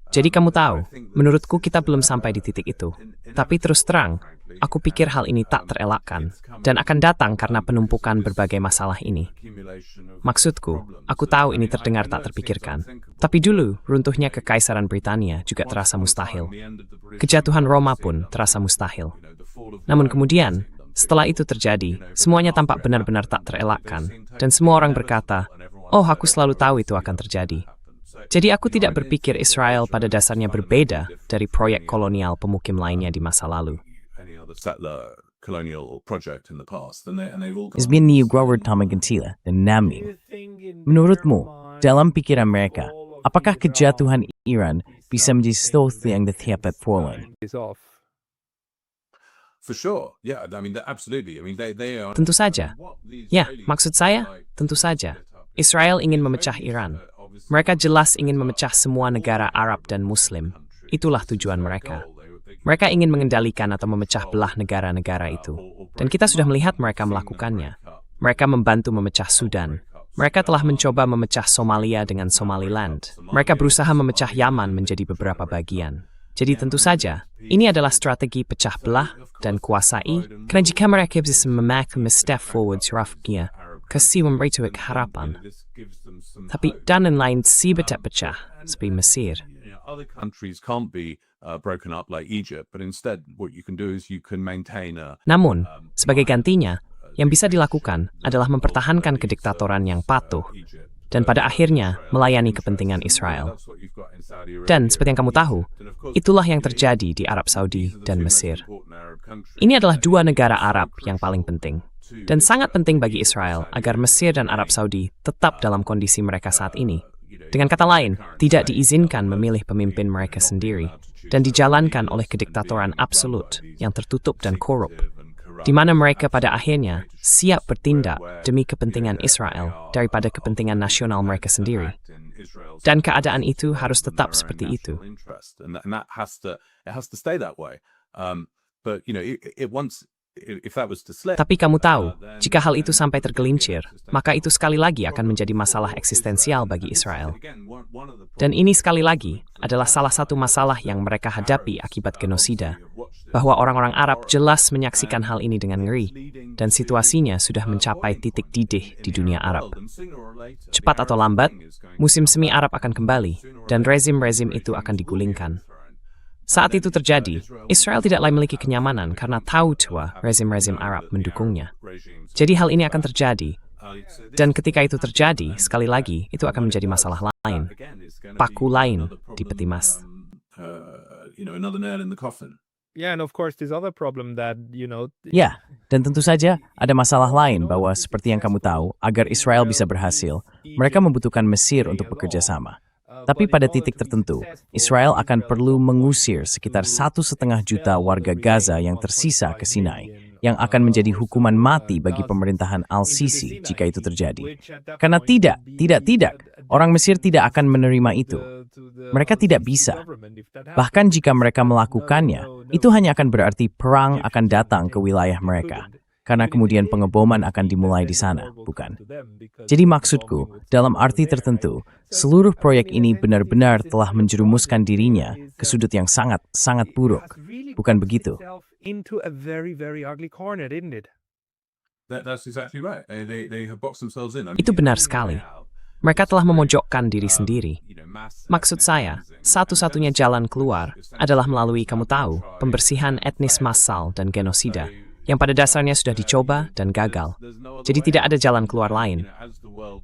Jadi kamu tahu, menurutku kita belum sampai di titik itu. Tapi terus terang, aku pikir hal ini tak terelakkan, dan akan datang karena penumpukan berbagai masalah ini. Maksudku, aku tahu ini terdengar tak terpikirkan. Tapi dulu, runtuhnya Kekaisaran Britania juga terasa mustahil. Kejatuhan Roma pun terasa mustahil. Namun kemudian, setelah itu terjadi, semuanya tampak benar-benar tak terelakkan, dan semua orang berkata, "Oh, aku selalu tahu itu akan terjadi." Jadi aku tidak berpikir Israel pada dasarnya berbeda dari proyek kolonial pemukim lainnya di masa lalu. Isbin ni Grover Tamagantila dan Naming. Menurutmu, dalam pikiran mereka, apakah kejatuhan Iran bisa menjadi sesuatu yang dapat Poland? For sure, yeah. I mean, absolutely. I mean, they are. Tentu saja. Ya, maksud saya, tentu saja. Israel ingin memecah Iran. Mereka jelas ingin memecah semua negara Arab dan Muslim. Itulah tujuan mereka. Mereka ingin mengendalikan atau memecah belah negara-negara itu. Dan kita sudah melihat mereka melakukannya. Mereka membantu memecah Sudan. Mereka telah mencoba memecah Somalia dengan Somaliland. Mereka berusaha memecah Yaman menjadi beberapa bagian. Jadi tentu saja, ini adalah strategi pecah belah dan kuasai, karena jika mereka bisa memakai step forward surafnya, kasih memberi harapan. Tapi dan lain si pecah seperti Mesir. Other countries can't be broken up like Egypt, but instead what you can do is you can maintain a. Namun, sebagai gantinya, yang bisa dilakukan adalah mempertahankan kediktatoran yang patuh dan pada akhirnya melayani kepentingan Israel. Dan seperti yang kamu tahu, itulah yang terjadi di Arab Saudi dan Mesir. Ini adalah 2 negara Arab yang paling penting. Dan sangat penting bagi Israel agar Mesir dan Arab Saudi tetap dalam kondisi mereka saat ini. Dengan kata lain, tidak diizinkan memilih pemimpin mereka sendiri dan dijalankan oleh kediktatoran absolut yang tertutup dan korup, di mana mereka pada akhirnya siap bertindak demi kepentingan Israel daripada kepentingan nasional mereka sendiri. Dan keadaan itu harus tetap seperti itu. Tapi kamu tahu, jika hal itu sampai tergelincir, maka itu sekali lagi akan menjadi masalah eksistensial bagi Israel. Dan ini sekali lagi adalah salah satu masalah yang mereka hadapi akibat genosida, bahwa orang-orang Arab jelas menyaksikan hal ini dengan ngeri, dan situasinya sudah mencapai titik didih di dunia Arab. Cepat atau lambat, musim semi Arab akan kembali, dan rezim-rezim itu akan digulingkan. Saat itu terjadi, Israel tidak lagi memiliki kenyamanan karena tahu tua rezim-rezim Arab mendukungnya. Jadi hal ini akan terjadi. Dan ketika itu terjadi, sekali lagi, itu akan menjadi masalah lain. Paku lain di peti mas. Ya, dan tentu saja ada masalah lain bahwa seperti yang kamu tahu, agar Israel bisa berhasil, mereka membutuhkan Mesir untuk bekerja sama. Tapi pada titik tertentu, Israel akan perlu mengusir sekitar 1,5 juta warga Gaza yang tersisa ke Sinai, yang akan menjadi hukuman mati bagi pemerintahan Al-Sisi jika itu terjadi. Karena tidak, Orang Mesir tidak akan menerima itu. Mereka tidak bisa. Bahkan jika mereka melakukannya, itu hanya akan berarti perang akan datang ke wilayah mereka. Karena kemudian pengeboman akan dimulai di sana, bukan? Jadi maksudku, dalam arti tertentu, seluruh proyek ini benar-benar telah menjerumuskan dirinya ke sudut yang sangat buruk. Bukan begitu? That's exactly right. They have boxed themselves in. Itu benar sekali. Mereka telah memojokkan diri sendiri. Maksud saya, satu-satunya jalan keluar adalah melalui, kamu tahu, pembersihan etnis massal dan genosida, yang pada dasarnya sudah dicoba dan gagal. Jadi tidak ada jalan keluar lain.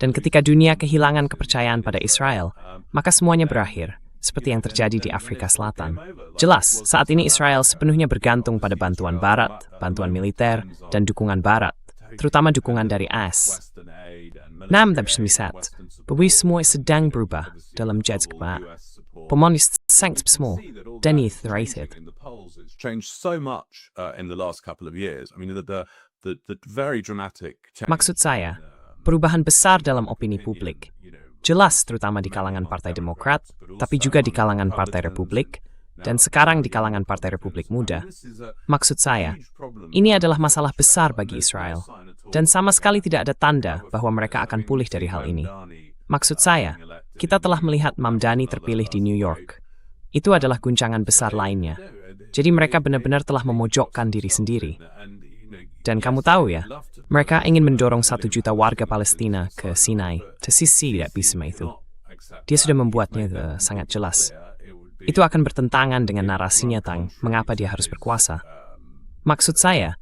Dan ketika dunia kehilangan kepercayaan pada Israel, maka semuanya berakhir, seperti yang terjadi di Afrika Selatan. Jelas, saat ini Israel sepenuhnya bergantung pada bantuan Barat, bantuan militer, dan dukungan Barat, terutama dukungan dari AS. Nam tak bisa misat, bahwa semua sedang berubah dalam jadwal. Pemonis sangat small, dan iterated. It's changed so much in the last couple of years. I mean, the very dramatic change. Maksud saya, perubahan besar dalam opini publik. Jelas terutama di kalangan Partai Demokrat, tapi juga di kalangan Partai Republik, dan sekarang di kalangan Partai Republik Muda. Maksud saya, ini adalah masalah besar bagi Israel, dan sama sekali tidak ada tanda bahwa mereka akan pulih dari hal ini. Maksud saya, kita telah melihat Mamdani terpilih di New York. Itu adalah guncangan besar lainnya. Jadi mereka benar-benar telah memojokkan diri sendiri. Dan kamu tahu ya, mereka ingin mendorong 1 juta warga Palestina ke Sinai. Sisi tidak bisa itu. Dia sudah membuatnya sangat jelas. Itu akan bertentangan dengan narasinya tentang mengapa dia harus berkuasa. Maksud saya,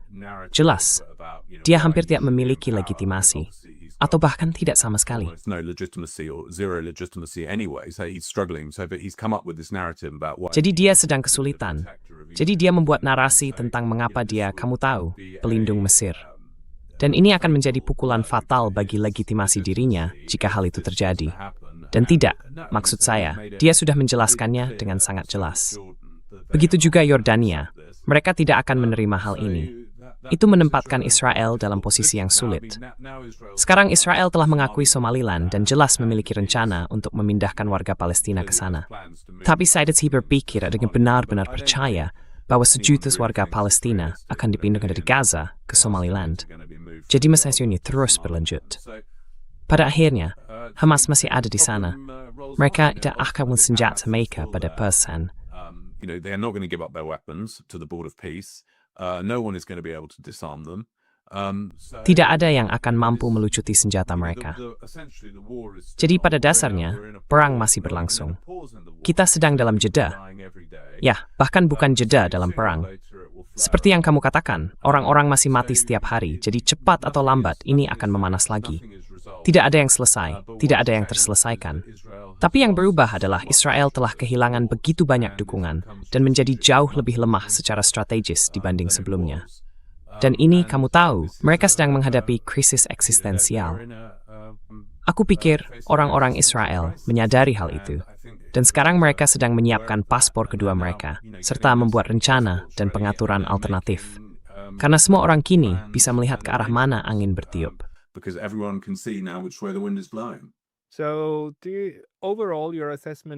jelas, dia hampir tidak memiliki legitimasi, atau bahkan tidak sama sekali. Jadi dia sedang kesulitan. Jadi dia membuat narasi tentang mengapa dia, kamu tahu, pelindung Mesir. Dan ini akan menjadi pukulan fatal bagi legitimasi dirinya jika hal itu terjadi. Dan tidak, maksud saya, dia sudah menjelaskannya dengan sangat jelas. Begitu juga Yordania, mereka tidak akan menerima hal ini. Itu menempatkan Israel dalam posisi yang sulit. Sekarang Israel telah mengakui Somaliland dan jelas memiliki rencana untuk memindahkan warga Palestina ke sana. Tapi saya berpikir dengan benar-benar percaya bahwa 1 juta warga Palestina akan dipindahkan dari Gaza ke Somaliland. Jadi masalahnya terus berlanjut. Pada akhirnya, Hamas masih ada di sana. Mereka tidak akan senjata mereka pada persen. They are not going to give up their weapons to the board of peace. No one is going to be able to disarm them. Tidak ada yang akan mampu melucuti senjata mereka. Jadi pada dasarnya, perang masih berlangsung. Kita sedang dalam jeda. Ya, bahkan bukan jeda dalam perang. Seperti yang kamu katakan, orang-orang masih mati setiap hari, jadi cepat atau lambat ini akan memanas lagi. Tidak ada yang selesai, tidak ada yang terselesaikan. Tapi yang berubah adalah Israel telah kehilangan begitu banyak dukungan dan menjadi jauh lebih lemah secara strategis dibanding sebelumnya. Dan ini, kamu tahu, mereka sedang menghadapi krisis eksistensial. Aku pikir orang-orang Israel menyadari hal itu. Dan sekarang mereka sedang menyiapkan paspor kedua mereka, serta membuat rencana dan pengaturan alternatif. Karena semua orang kini bisa melihat ke arah mana angin bertiup.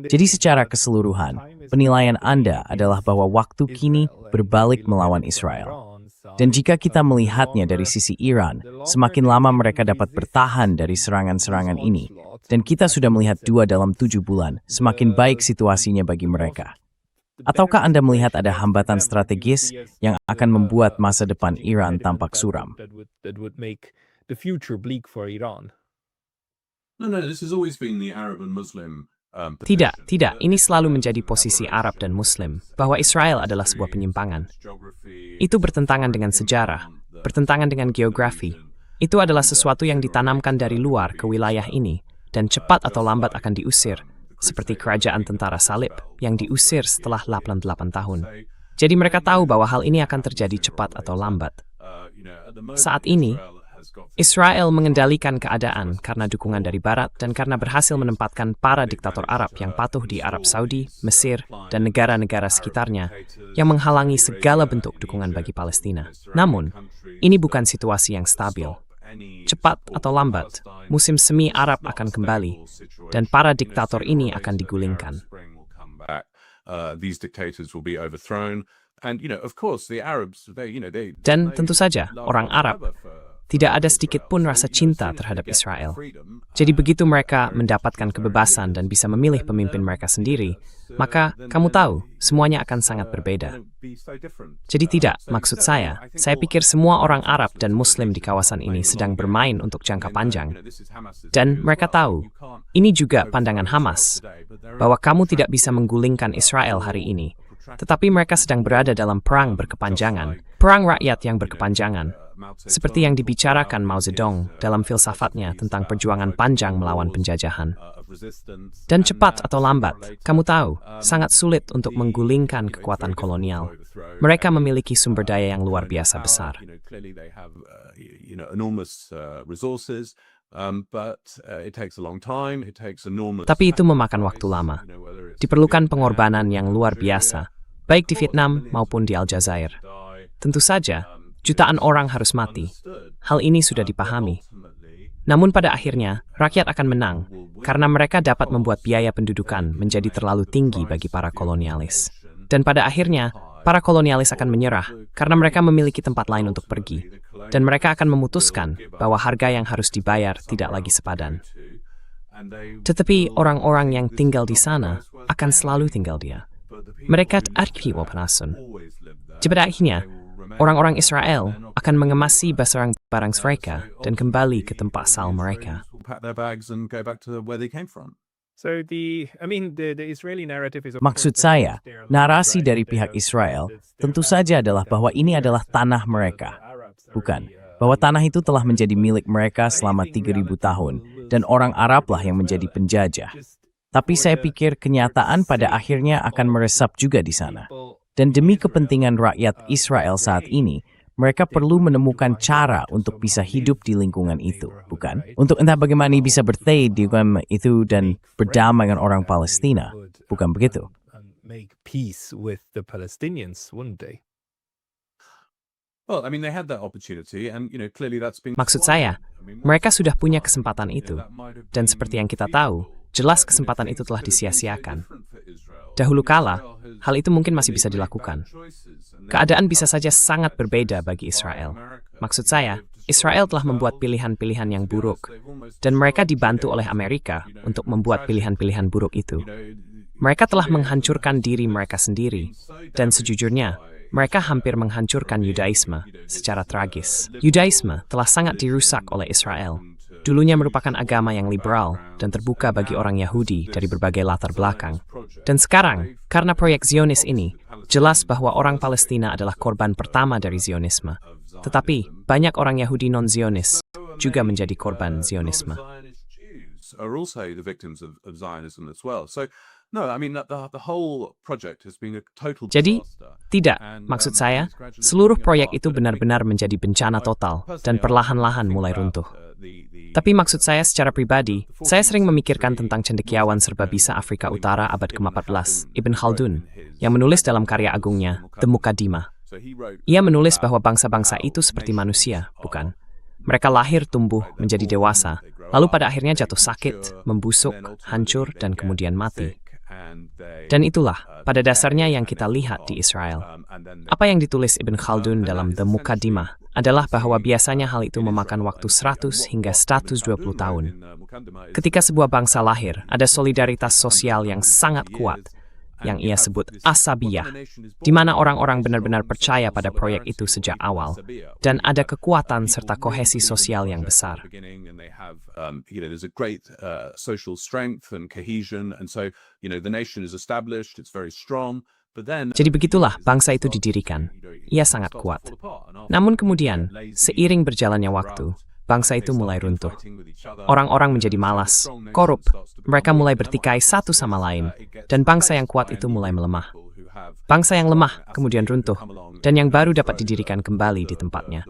Jadi secara keseluruhan, penilaian Anda adalah bahwa waktu kini berbalik melawan Israel. Dan jika kita melihatnya dari sisi Iran, semakin lama mereka dapat bertahan dari serangan-serangan ini. Dan kita sudah melihat 2 dalam 7 bulan, semakin baik situasinya bagi mereka. Ataukah Anda melihat ada hambatan strategis yang akan membuat masa depan Iran tampak suram? Tidak, ini selalu menjadi posisi Arab dan Muslim, bahwa Israel adalah sebuah penyimpangan. Itu bertentangan dengan sejarah, bertentangan dengan geografi. Itu adalah sesuatu yang ditanamkan dari luar ke wilayah ini, dan cepat atau lambat akan diusir, seperti kerajaan tentara salib yang diusir setelah 88 tahun. Jadi mereka tahu bahwa hal ini akan terjadi cepat atau lambat. Saat ini, Israel mengendalikan keadaan karena dukungan dari Barat dan karena berhasil menempatkan para diktator Arab yang patuh di Arab Saudi, Mesir, dan negara-negara sekitarnya yang menghalangi segala bentuk dukungan bagi Palestina. Namun, ini bukan situasi yang stabil. cepat atau lambat, musim semi Arab akan kembali, dan para diktator ini akan digulingkan. These dictators will be overthrown, and of course, the Arabs, Dan tentu saja, orang Arab tidak ada sedikit pun rasa cinta terhadap Israel. Jadi begitu mereka mendapatkan kebebasan dan bisa memilih pemimpin mereka sendiri, maka kamu tahu, semuanya akan sangat berbeda. Jadi tidak, maksud saya pikir semua orang Arab dan Muslim di kawasan ini sedang bermain untuk jangka panjang. Dan mereka tahu, ini juga pandangan Hamas, bahwa kamu tidak bisa menggulingkan Israel hari ini. Tetapi mereka sedang berada dalam perang berkepanjangan, perang rakyat yang berkepanjangan. Seperti yang dibicarakan Mao Zedong dalam filsafatnya tentang perjuangan panjang melawan penjajahan. Dan cepat atau lambat, kamu tahu, sangat sulit untuk menggulingkan kekuatan kolonial. Mereka memiliki sumber daya yang luar biasa besar. Tapi itu memakan waktu lama. Diperlukan pengorbanan yang luar biasa, baik di Vietnam maupun di Aljazair. Tentu saja, jutaan orang harus mati. Hal ini sudah dipahami. Namun pada akhirnya, rakyat akan menang karena mereka dapat membuat biaya pendudukan menjadi terlalu tinggi bagi para kolonialis. Dan pada akhirnya, para kolonialis akan menyerah karena mereka memiliki tempat lain untuk pergi. Dan mereka akan memutuskan bahwa harga yang harus dibayar tidak lagi sepadan. Tetapi orang-orang yang tinggal di sana akan selalu tinggal dia. Mereka arkiwapanasun. Pada akhirnya, orang-orang Israel akan mengemasi barang mereka dan kembali ke tempat asal mereka. Maksud saya, narasi dari pihak Israel tentu saja adalah bahwa ini adalah tanah mereka. Bukan, bahwa tanah itu telah menjadi milik mereka selama 3.000 tahun, dan orang Arablah yang menjadi penjajah. Tapi saya pikir kenyataan pada akhirnya akan meresap juga di sana. Dan demi kepentingan rakyat Israel saat ini, mereka perlu menemukan cara untuk bisa hidup di lingkungan itu, bukan? Untuk entah bagaimana bisa bertay di lingkungan itu dan berdamai dengan orang Palestina, bukan begitu? Make peace with the Palestinians, wouldn't they? Maksud saya, mereka sudah punya kesempatan itu. Dan seperti yang kita tahu, jelas kesempatan itu telah disia-siakan. Dahulu kala, hal itu mungkin masih bisa dilakukan. Keadaan bisa saja sangat berbeda bagi Israel. Maksud saya, Israel telah membuat pilihan-pilihan yang buruk, dan mereka dibantu oleh Amerika untuk membuat pilihan-pilihan buruk itu. Mereka telah menghancurkan diri mereka sendiri, dan sejujurnya, mereka hampir menghancurkan Yudaisme secara tragis. Yudaisme telah sangat dirusak oleh Israel. Dulunya merupakan agama yang liberal dan terbuka bagi orang Yahudi dari berbagai latar belakang. Dan sekarang, karena proyek Zionis ini, jelas bahwa orang Palestina adalah korban pertama dari Zionisme. Tetapi, banyak orang Yahudi non-Zionis juga menjadi korban Zionisme. Jadi, tidak, maksud saya, seluruh proyek itu benar-benar menjadi bencana total dan perlahan-lahan mulai runtuh. Tapi maksud saya secara pribadi, saya sering memikirkan tentang cendekiawan serba bisa Afrika Utara abad ke-14, Ibn Khaldun, yang menulis dalam karya agungnya, The Muqaddimah. Ia menulis bahwa bangsa-bangsa itu seperti manusia, bukan? Mereka lahir, tumbuh, menjadi dewasa, lalu pada akhirnya jatuh sakit, membusuk, hancur, dan kemudian mati. Dan itulah, pada dasarnya yang kita lihat di Israel. Apa yang ditulis Ibn Khaldun dalam The Muqaddimah adalah bahwa biasanya hal itu memakan waktu 100 hingga 120 tahun. Ketika sebuah bangsa lahir, ada solidaritas sosial yang sangat kuat, yang ia sebut asabiyah, di mana orang-orang benar-benar percaya pada proyek itu sejak awal, dan ada kekuatan serta kohesi sosial yang besar. Jadi begitulah bangsa itu didirikan. Ia sangat kuat. Namun kemudian, seiring berjalannya waktu, bangsa itu mulai runtuh. Orang-orang menjadi malas, korup, mereka mulai bertikai satu sama lain, dan bangsa yang kuat itu mulai melemah. Bangsa yang lemah kemudian runtuh, dan yang baru dapat didirikan kembali di tempatnya.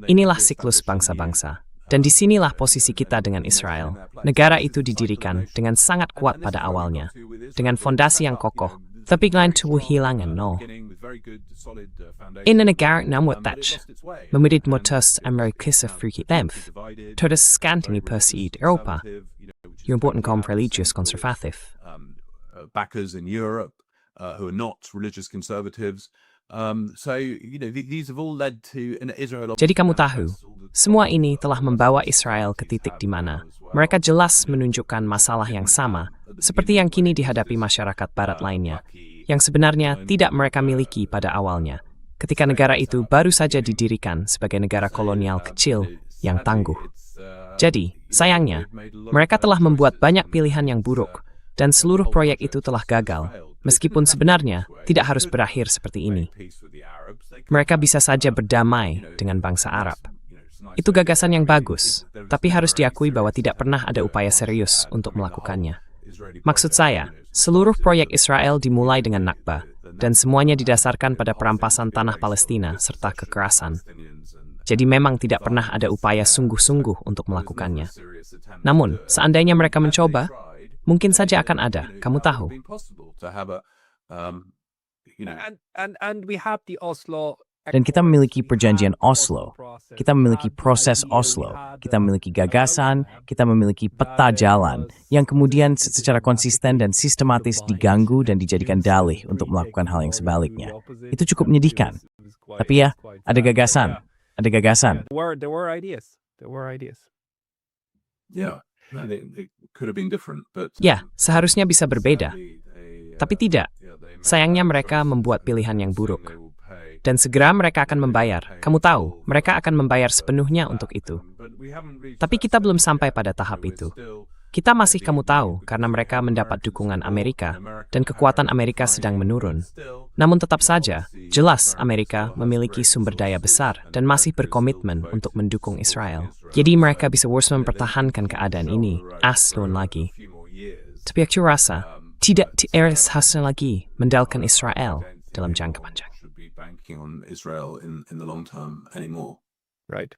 Inilah siklus bangsa-bangsa. Dan disinilah posisi kita dengan Israel. Negara itu didirikan dengan sangat kuat pada awalnya, dengan fondasi yang kokoh, Tapi kalian tubuh hilangan no. In en garant nam wat thatch. Memidit motus Amerikisse friki tempf. Todas scantingi perseid Europa. You're important com religious conservative. Backers in Europe who are not religious conservatives. So, these have all led to an Israel. Jadi kamu tahu, semua ini telah membawa Israel ke titik di mana mereka jelas menunjukkan masalah yang sama seperti yang kini dihadapi masyarakat barat lainnya, yang sebenarnya tidak mereka miliki pada awalnya, ketika negara itu baru saja didirikan sebagai negara kolonial kecil yang tangguh. Jadi, sayangnya, mereka telah membuat banyak pilihan yang buruk, dan seluruh proyek itu telah gagal, meskipun sebenarnya tidak harus berakhir seperti ini. Mereka bisa saja berdamai dengan bangsa Arab. Itu gagasan yang bagus, tapi harus diakui bahwa tidak pernah ada upaya serius untuk melakukannya. Maksud saya, seluruh proyek Israel dimulai dengan Nakba, dan semuanya didasarkan pada perampasan tanah Palestina serta kekerasan. Jadi memang tidak pernah ada upaya sungguh-sungguh untuk melakukannya. Namun, seandainya mereka mencoba, mungkin saja akan ada, kamu tahu. And we have the Oslo. Dan kita memiliki perjanjian Oslo, kita memiliki proses Oslo, kita memiliki gagasan, kita memiliki peta jalan yang kemudian secara konsisten dan sistematis diganggu dan dijadikan dalih untuk melakukan hal yang sebaliknya. Itu cukup menyedihkan. Tapi ya, ada gagasan. Ada gagasan. There were ideas. Yeah, it could have been different, but Ya, seharusnya bisa berbeda. Tapi tidak. Sayangnya mereka membuat pilihan yang buruk. Dan segera mereka akan membayar. Kamu tahu, mereka akan membayar sepenuhnya untuk itu. Tapi kita belum sampai pada tahap itu. Kita masih kamu tahu, karena mereka mendapat dukungan Amerika, dan kekuatan Amerika sedang menurun. Namun tetap saja, jelas Amerika memiliki sumber daya besar dan masih berkomitmen untuk mendukung Israel. Jadi mereka bisa terus mempertahankan keadaan ini, aslun lagi. Tapi aku rasa, tidak harus lagi mendalkan Israel dalam jangka panjang. banking on Israel in the long term anymore. Right.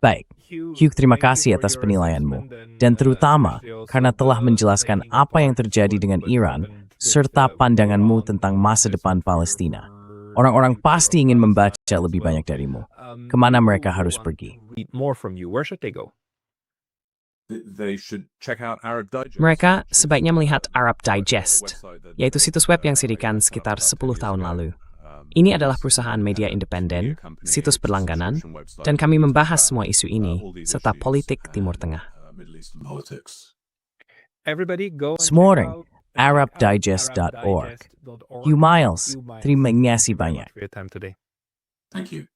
Baik, Hugh, terima kasih atas penilaianmu, dan terutama karena telah menjelaskan apa yang terjadi dengan Iran, serta pandanganmu tentang masa depan Palestina. Orang-orang pasti ingin membaca lebih banyak darimu. Kemana mereka harus pergi? More from you. Where should they go? They should check out Arab Digest. Mereka sebaiknya melihat Arab Digest, yaitu situs web yang didirikan sekitar 10 tahun lalu. Ini adalah perusahaan media independen, situs berlangganan, dan kami membahas semua isu ini, serta politik Timur Tengah. Everybody go. Semua orang, arabdigest.org. Hugh Miles, terima kasih banyak. For your time today. Thank you.